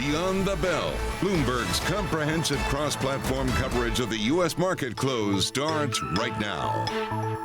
Beyond the Bell, Bloomberg's comprehensive cross-platform coverage of the U.S. market close starts right now.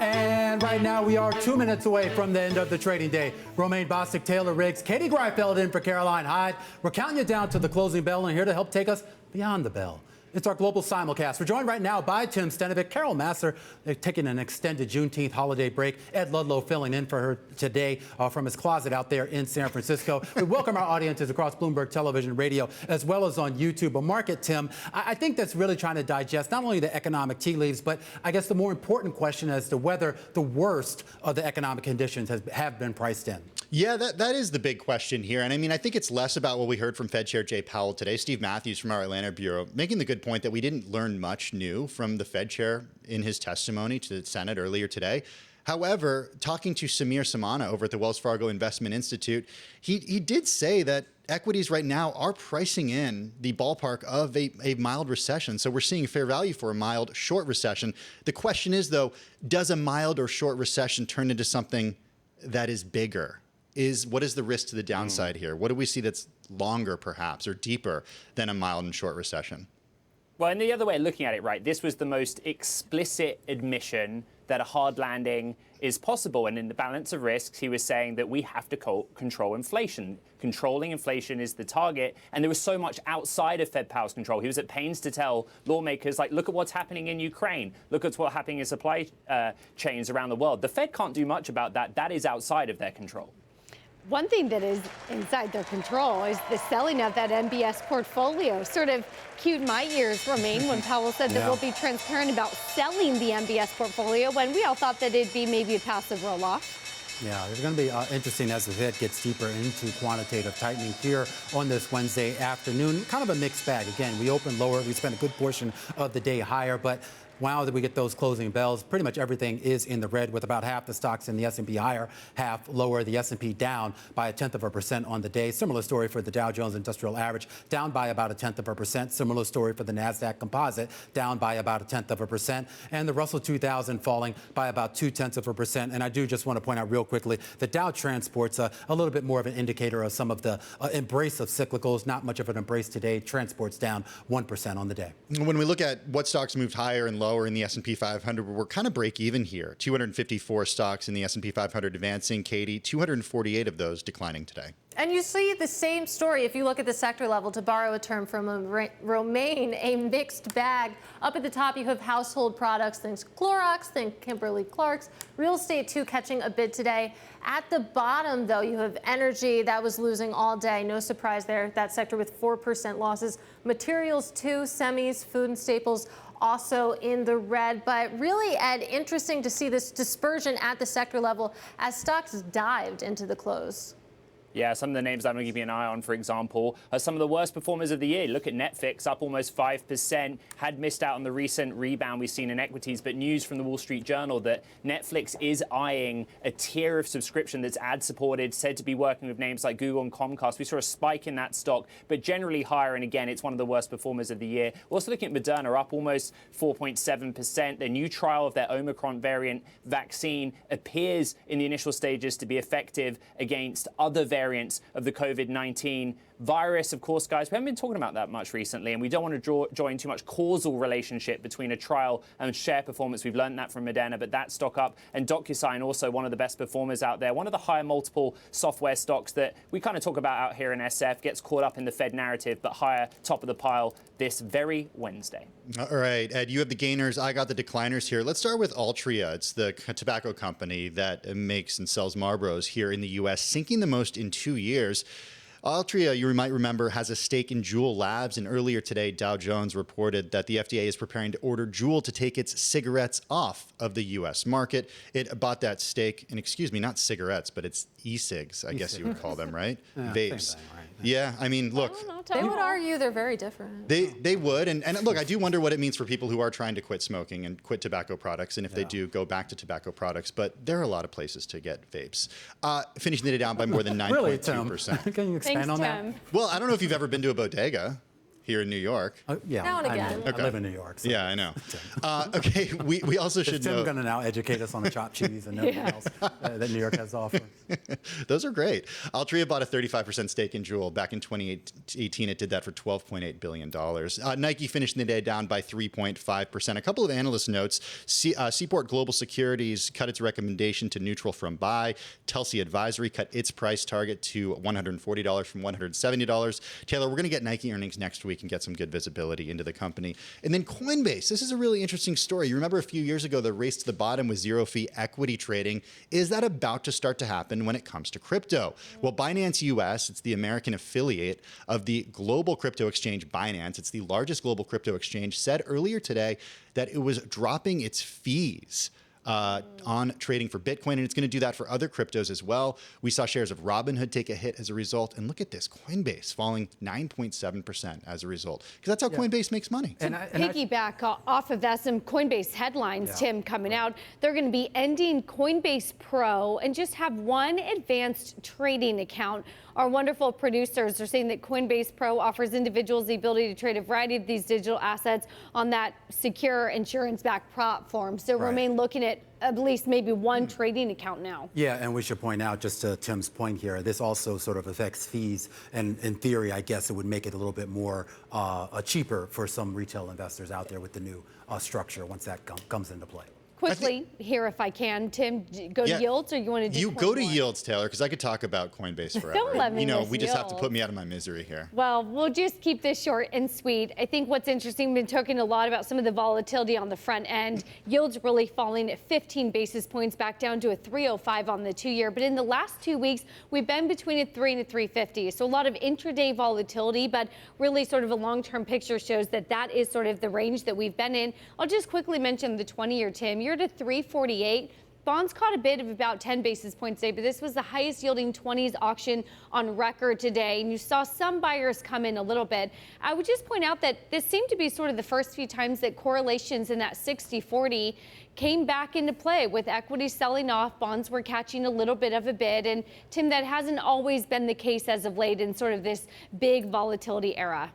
And right now we are 2 minutes away from the end of the trading day. Romaine Bostick, Taylor Riggs, Katie Greifeld in for Caroline Hyde. We're counting you down to the closing bell and here to help take us beyond the bell. It's our global simulcast. We're joined right now by Tim Stenovec, Carol Masser. They're taking an extended Juneteenth holiday break. Ed Ludlow filling in for her today from his closet out there in San Francisco. We welcome our audiences across Bloomberg Television, radio, as well as on YouTube. A market, Tim, I think that's really trying to digest not only the economic tea leaves, but I guess the more important question as to whether the worst of the economic conditions have been priced in. Yeah, that is the big question here. And I mean, I think it's less about what we heard from Fed Chair Jay Powell today. Steve Matthews from our Atlanta bureau making the good point that we didn't learn much new from the Fed chair in his testimony to the Senate earlier today. However, talking to Samir Samana over at the Wells Fargo Investment Institute, he did say that equities right now are pricing in the ballpark of a mild recession. So we're seeing fair value for a mild short recession. The question is, though, does a mild or short recession turn into something that is bigger? What is the risk to the downside here? What do we see that's longer, perhaps, or deeper than a mild and short recession? Well, and the other way of looking at it, right, this was the most explicit admission that a hard landing is possible. And in the balance of risks, he was saying that we have to control inflation. Controlling inflation is the target. And there was so much outside of Fed Powell's control. He was at pains to tell lawmakers, like, look at what's happening in Ukraine. Look at what's happening in supply chains around the world. The Fed can't do much about that. That is outside of their control. One thing that is inside their control is the selling of that MBS portfolio. Sort of cued my ears, Romaine, when Powell said that we'll be transparent about selling the MBS portfolio when we all thought that it'd be maybe a passive roll-off. Yeah, it's going to be interesting as the Fed gets deeper into quantitative tightening here on this Wednesday afternoon. Kind of a mixed bag. Again, we opened lower. We spent a good portion of the day higher, but wow, did we get those closing bells. Pretty much everything is in the red with about half the stocks in the S&P higher, half lower. The S&P down by 0.1% on the day. Similar story for the Dow Jones Industrial Average, down by about 0.1%. Similar story for the NASDAQ Composite, down by about 0.1%. And the Russell 2000 falling by about 0.2%. And I do just want to point out real quickly, the Dow Transport's a little bit more of an indicator of some of the embrace of cyclicals. Not much of an embrace today. Transport's down 1% on the day. When we look at what stocks moved higher and lower in the S&P 500, we're kind of break even here. 254 stocks in the S&P 500 advancing, Katie, 248 of those declining today. And you see the same story if you look at the sector level, to borrow a term from Romaine, a mixed bag. Up at the top, you have household products, think Clorox, think Kimberly-Clark's. Real estate, too, catching a bid today. At the bottom, though, you have energy. That was losing all day. No surprise there. That sector with 4% losses. Materials, too, semis, food and staples, also in the red. But really, Ed, interesting to see this dispersion at the sector level as stocks dived into the close. Yeah, some of the names I'm going to give you an eye on, for example, are some of the worst performers of the year. Look at Netflix, up almost 5%, had missed out on the recent rebound we've seen in equities, but news from the Wall Street Journal that Netflix is eyeing a tier of subscription that's ad-supported, said to be working with names like Google and Comcast. We saw a spike in that stock, but generally higher, and again, it's one of the worst performers of the year. We're also looking at Moderna, up almost 4.7%. The new trial of their Omicron variant vaccine appears in the initial stages to be effective against other variants of the COVID-19 virus. Of course, guys, we haven't been talking about that much recently, and we don't want to join too much causal relationship between a trial and share performance. We've learned that from Moderna, but that stock up. And DocuSign, also one of the best performers out there, one of the higher multiple software stocks that we kind of talk about out here in SF, gets caught up in the Fed narrative, but higher top of the pile this very Wednesday. All right, Ed, you have the gainers. I got the decliners here. Let's start with Altria. It's the tobacco company that makes and sells Marlboros here in the U.S., sinking the most in 2 years. Altria, you might remember, has a stake in Juul Labs, and earlier today, Dow Jones reported that the FDA is preparing to order Juul to take its cigarettes off of the U.S. market. It bought that stake, and excuse me, not cigarettes, but it's e-cigs, I guess you would call them, right? Yeah, vapes. thing, right? Yeah, I mean, look. They would argue they're very different. They would. And look, I do wonder what it means for people who are trying to quit smoking and quit tobacco products, and if they do go back to tobacco products. But there are a lot of places to get vapes. Finishing the day down by more than 9.2%. Really, Tim? Can you expand on that? Well, I don't know if you've ever been to a bodega here in New York. Yeah, now and again. I live in New York. So. Yeah, I know. Okay, we also should know. Tim's going to now educate us on the chopped cheese and everything else that New York has to offer. Those are great. Altria bought a 35% stake in Juul. Back in 2018, it did that for $12.8 billion. Nike finished the day down by 3.5%. A couple of analyst notes. Seaport Global Securities cut its recommendation to neutral from buy. Telsey Advisory cut its price target to $140 from $170. Taylor, we're going to get Nike earnings next week and get some good visibility into the company. And then Coinbase. This is a really interesting story. You remember a few years ago, the race to the bottom with zero-fee equity trading. Is that about to start to happen when it comes to crypto? Well, Binance US, it's the American affiliate of the global crypto exchange Binance. It's the largest global crypto exchange, said earlier today that it was dropping its fees on trading for Bitcoin, and it's going to do that for other cryptos as well. We saw shares of Robinhood take a hit as a result, and look at this, Coinbase falling 9.7% as a result, because that's how Coinbase makes money. And piggyback off of that, some Coinbase headlines, Tim, coming out. They're going to be ending Coinbase Pro and just have one advanced trading account. Our wonderful producers are saying that Coinbase Pro offers individuals the ability to trade a variety of these digital assets on that secure insurance-backed platform. So Romaine looking at least maybe one trading account now. Yeah, and we should point out, just to Tim's point here, this also sort of affects fees. And in theory, I guess it would make it a little bit more cheaper for some retail investors out there with the new structure once that comes into play. Quickly here, if I can, Tim, go to yields, or you want to do? You go to yields, Taylor, because I could talk about Coinbase forever. Don't let me we just have to put me out of my misery here. Well, we'll just keep this short and sweet. I think what's interesting, we've been talking a lot about some of the volatility on the front end. Yields really falling at 15 basis points, back down to a 305 on the 2-year. But in the last 2 weeks, we've been between a 3 and a 350. So a lot of intraday volatility, but really sort of a long-term picture shows that that is sort of the range that we've been in. I'll just quickly mention the 20-year, Tim. You're at 348. Bonds caught a bid of about 10 basis points today, but this was the highest yielding 20s auction on record today. And you saw some buyers come in a little bit. I would just point out that this seemed to be sort of the first few times that correlations in that 60-40 came back into play, with equities selling off, bonds were catching a little bit of a bid. And Tim, that hasn't always been the case as of late in sort of this big volatility era.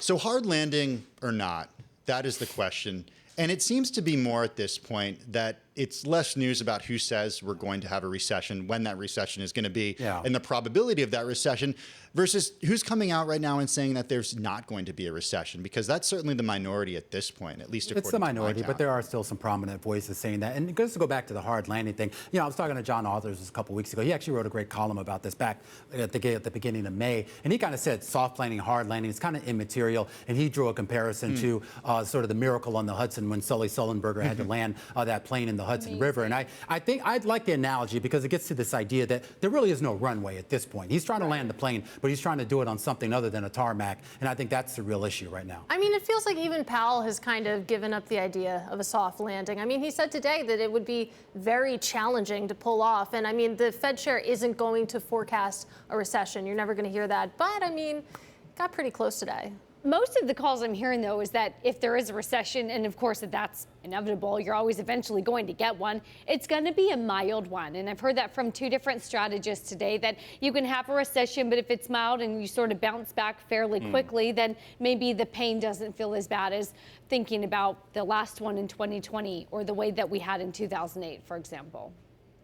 So hard landing or not, that is the question. And it seems to be more at this point that it's less news about who says we're going to have a recession, when that recession is going to be, and the probability of that recession, versus who's coming out right now and saying that there's not going to be a recession, because that's certainly the minority at this point, at least according to It's the minority, but there are still some prominent voices saying that. And just to go back to the hard landing thing, I was talking to John Authers a couple weeks ago. He actually wrote a great column about this back at the beginning of May, and he kind of said soft landing, hard landing is kind of immaterial, and he drew a comparison to sort of the miracle on the Hudson when Sully Sullenberger had to land that plane in the Hudson River. And I think I'd like the analogy because it gets to this idea that there really is no runway at this point. He's trying to land the plane, but he's trying to do it on something other than a tarmac, and I think that's the real issue right now. I mean, it feels like even Powell has kind of given up the idea of a soft landing. I mean, he said today that it would be very challenging to pull off, and I mean, the Fed chair isn't going to forecast a recession. You're never going to hear that, but I mean, got pretty close today. Most of the calls I'm hearing, though, is that if there is a recession, and of course, if that's inevitable, you're always eventually going to get one, it's going to be a mild one. And I've heard that from two different strategists today, that you can have a recession, but if it's mild and you sort of bounce back fairly quickly, then maybe the pain doesn't feel as bad as thinking about the last one in 2020 or the way that we had in 2008, for example.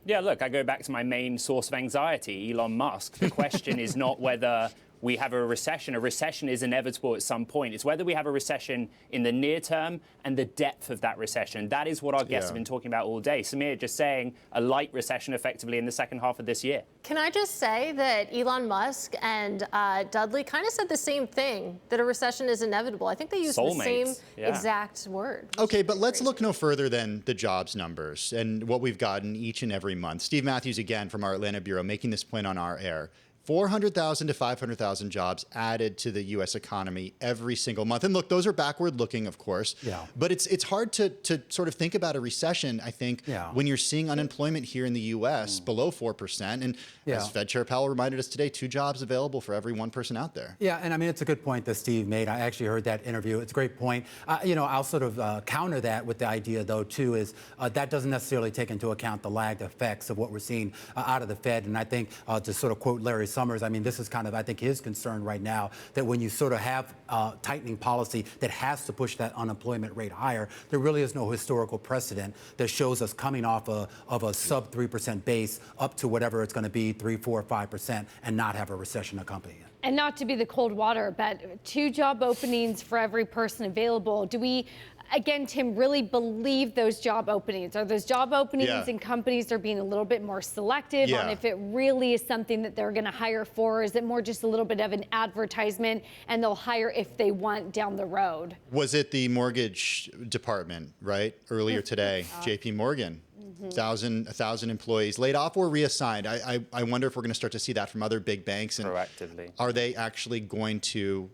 Yeah, look, I go back to my main source of anxiety, Elon Musk. The question is not whether we have a recession. A recession is inevitable at some point. It's whether we have a recession in the near term and the depth of that recession. That is what our guests have been talking about all day. Samir just saying a light recession effectively in the second half of this year. Can I just say that Elon Musk and Dudley kind of said the same thing, that a recession is inevitable. I think they used the same exact word. Okay, but let's look no further than the jobs numbers and what we've gotten each and every month. Steve Matthews, again, from our Atlanta bureau, making this point on our air. 400,000 to 500,000 jobs added to the U.S. economy every single month. And look, those are backward looking, of course. But it's hard to sort of think about a recession, I think, when you're seeing unemployment here in the U.S. below 4%. And as Fed Chair Powell reminded us today, 2 jobs available for every 1 person out there. Yeah, and I mean, it's a good point that Steve made. I actually heard that interview. It's a great point. I'll sort of counter that with the idea, though, too, is that doesn't necessarily take into account the lagged effects of what we're seeing out of the Fed. And I think, to sort of quote Larry Summers, I mean, this is kind of, I think, his concern right now, that when you sort of have tightening policy that has to push that unemployment rate higher, there really is no historical precedent that shows us coming off of a sub 3% base up to whatever it's going to be, 3, 4, 5%, and not have a recession accompany it. And not to be the cold water, but 2 job openings for every person available. Do we, again, Tim, really believe those job openings? Are those job openings and companies are being a little bit more selective on if it really is something that they're going to hire for? Or is it more just a little bit of an advertisement and they'll hire if they want down the road? Was it the mortgage department, right? Earlier today, JP Morgan. 1,000 employees laid off or reassigned. I wonder if we're going to start to see that from other big banks. And proactively. Are they actually going to,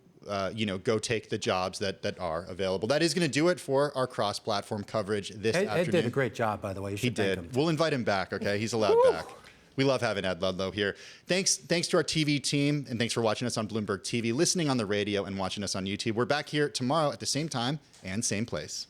go take the jobs that are available? That is going to do it for our cross-platform coverage this afternoon. Ed did a great job, by the way. He did. We'll invite him back, okay? He's allowed back. We love having Ed Ludlow here. Thanks to our TV team, and thanks for watching us on Bloomberg TV, listening on the radio, and watching us on YouTube. We're back here tomorrow at the same time and same place.